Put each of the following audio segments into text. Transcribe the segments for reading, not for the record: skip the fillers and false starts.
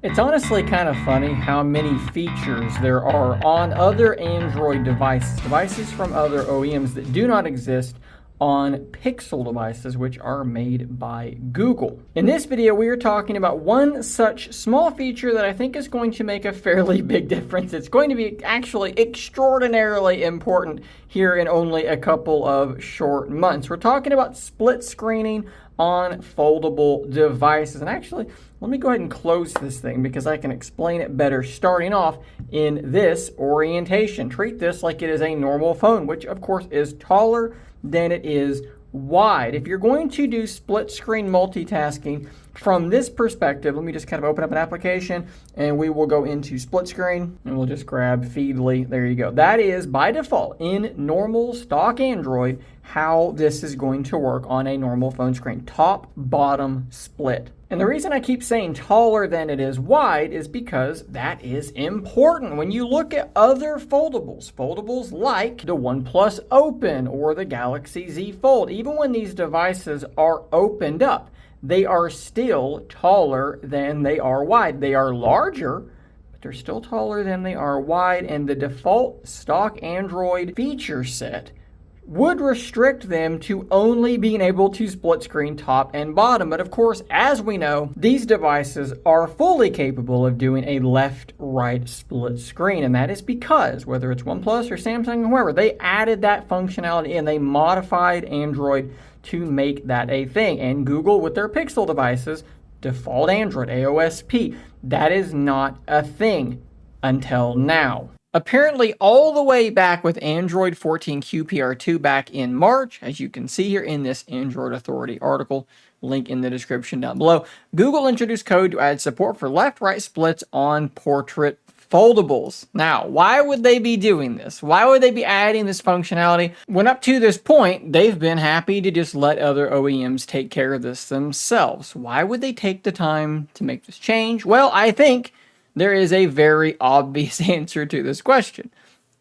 It's honestly kind of funny how many features there are on other Android devices from other OEMs that do not exist on Pixel devices, which are made by Google. In this video, we are talking about one such small feature that I think is going to make a fairly big difference. It's going to be actually extraordinarily important here in only a couple of short months. We're talking about split screening on foldable devices. And actually, let me go ahead and close this thing because I can explain it better starting off in this orientation. Treat this like it is a normal phone, which of course is taller than it is wide. If you're going to do split screen multitasking from this perspective, let me just kind of open up an application and we will go into split screen and we'll just grab Feedly. There you go. That is by default in normal stock Android how this is going to work on a normal phone screen. Top, bottom, split. And the reason I keep saying taller than it is wide is because that is important. When you look at other foldables like the OnePlus Open or the Galaxy Z Fold, even when these devices are opened up, they are still taller than they are wide. They are larger, but they're still taller than they are wide, and the default stock Android feature set would restrict them to only being able to split screen top and bottom. But of course, as we know, these devices are fully capable of doing a left-right split screen. And that is because, whether it's OnePlus or Samsung or whoever, they added that functionality and they modified Android to make that a thing. And Google, with their Pixel devices, default Android, AOSP, that is not a thing until now. Apparently, all the way back with Android 14 QPR2 back in March, as you can see here in this Android Authority article, link in the description down below, Google introduced code to add support for left-right splits on portrait foldables. Now, why would they be doing this? Why would they be adding this functionality when up to this point, they've been happy to just let other OEMs take care of this themselves? Why would they take the time to make this change? Well, I think there is a very obvious answer to this question.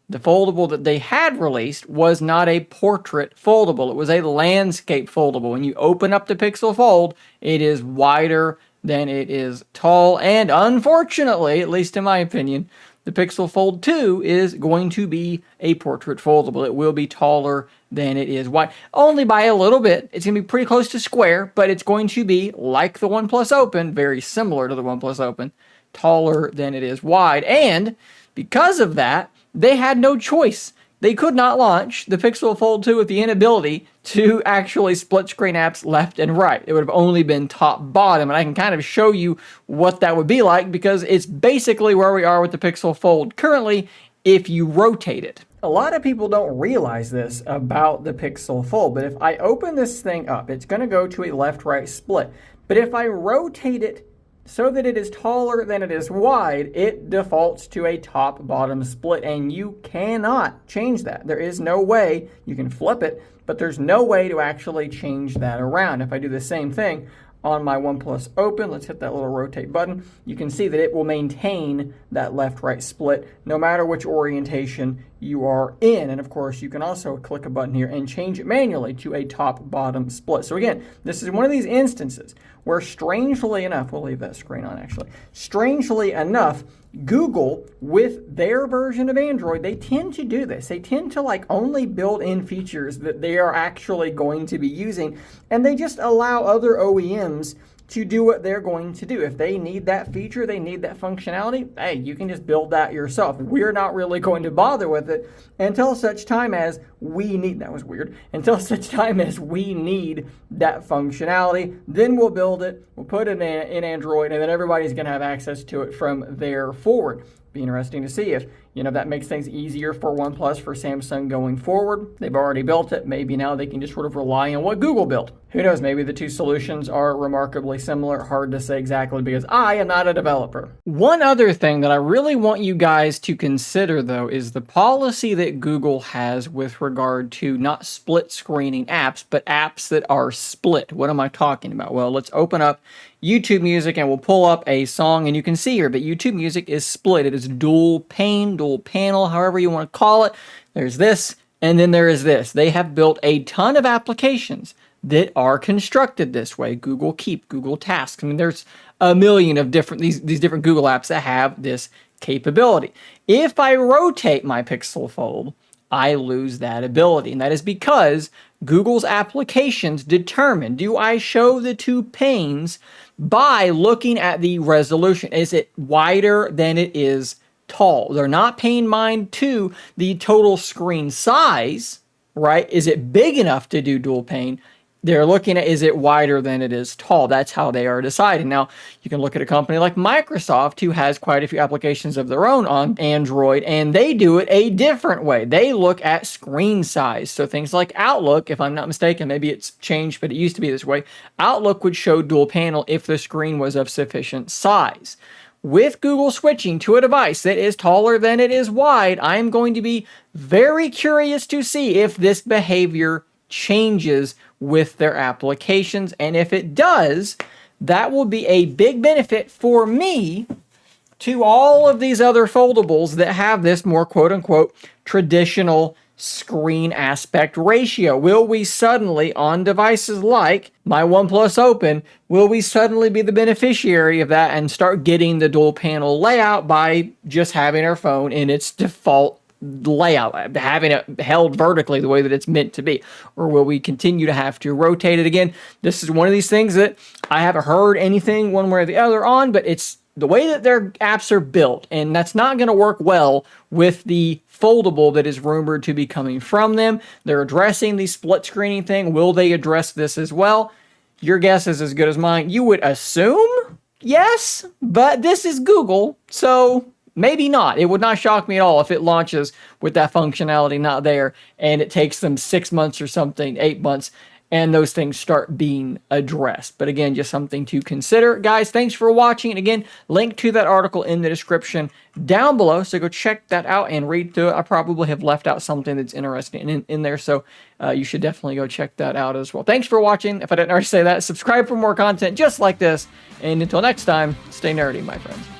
The foldable that they had released was not a portrait foldable. It was a landscape foldable. When you open up the Pixel Fold, it is wider than it is tall. And unfortunately, at least in my opinion, the Pixel Fold 2 is going to be a portrait foldable. It will be taller than it is wide. Only by a little bit. It's going to be pretty close to square, but it's going to be like the OnePlus Open, very similar to the OnePlus Open, taller than it is wide. And because of that, they had no choice. They could not launch the Pixel Fold 2 with the inability to actually split screen apps left and right. It would have only been top bottom, and I can kind of show you what that would be like because it's basically where we are with the Pixel Fold currently if you rotate it. A lot of people don't realize this about the Pixel Fold, but if I open this thing up, it's going to go to a left-right split. But if I rotate it so that it is taller than it is wide, it defaults to a top-bottom split, and you cannot change that. There is no way. You can flip it, but there's no way to actually change that around. If I do the same thing on my OnePlus Open, let's hit that little rotate button, you can see that it will maintain that left-right split no matter which orientation you are in. And of course, you can also click a button here and change it manually to a top-bottom split. So again, this is one of these instances where strangely enough, we'll leave that screen on actually, strangely enough, Google, with their version of Android, they tend to do this. They tend to only build in features that they are actually going to be using, and they just allow other OEMs to do what they're going to do. If they need that feature, they need that functionality, hey, you can just build that yourself. We're not really going to bother with it until such time as we need, that was weird, until such time as we need that functionality. Then we'll build it, we'll put it in Android, and then everybody's gonna have access to it from there forward. Be interesting to see if, that makes things easier for OnePlus, for Samsung going forward. They've already built it. Maybe now they can just sort of rely on what Google built. Who knows? Maybe the two solutions are remarkably similar. Hard to say exactly because I am not a developer. One other thing that I really want you guys to consider, though, is the policy that Google has with regard to not split screening apps, but apps that are split. What am I talking about? Well, let's open up YouTube Music and we'll pull up a song, and you can see here, but YouTube Music is split. It is dual pane, dual panel, however you want to call it. There's this, and then there is this. They have built a ton of applications that are constructed this way. Google Keep, Google Tasks. I mean, there's a million of different these different Google apps that have this capability. If I rotate my Pixel Fold, I lose that ability, and that is because Google's applications determine, do I show the two panes by looking at the resolution? Is it wider than it is tall? They're not paying mind to the total screen size, right? Is it big enough to do dual pane? They're looking at, is it wider than it is tall? That's how they are deciding. Now, you can look at a company like Microsoft, who has quite a few applications of their own on Android, and they do it a different way. They look at screen size. So things like Outlook, if I'm not mistaken, maybe it's changed, but it used to be this way. Outlook would show dual panel if the screen was of sufficient size. With Google switching to a device that is taller than it is wide, I'm going to be very curious to see if this behavior changes with their applications, and if it does, that will be a big benefit for me to all of these other foldables that have this more quote-unquote traditional screen aspect ratio. Will we suddenly, on devices like my OnePlus Open, will we suddenly be the beneficiary of that and start getting the dual panel layout by just having our phone in its default layout, having it held vertically the way that it's meant to be? Or will we continue to have to rotate it again? This is one of these things that I haven't heard anything one way or the other on, but it's the way that their apps are built, and that's not going to work well with the foldable that is rumored to be coming from them. They're addressing the split screening thing. Will they address this as well? Your guess is as good as mine. You would assume yes, but this is Google, so maybe not. It would not shock me at all if it launches with that functionality not there and it takes them 6 months or something, 8 months, and those things start being addressed. But again, just something to consider. Guys, thanks for watching. And again, link to that article in the description down below, so go check that out and read through it. I probably have left out something that's interesting in there, so you should definitely go check that out as well. Thanks for watching. If I didn't already say that, subscribe for more content just like this. And until next time, stay nerdy, my friends.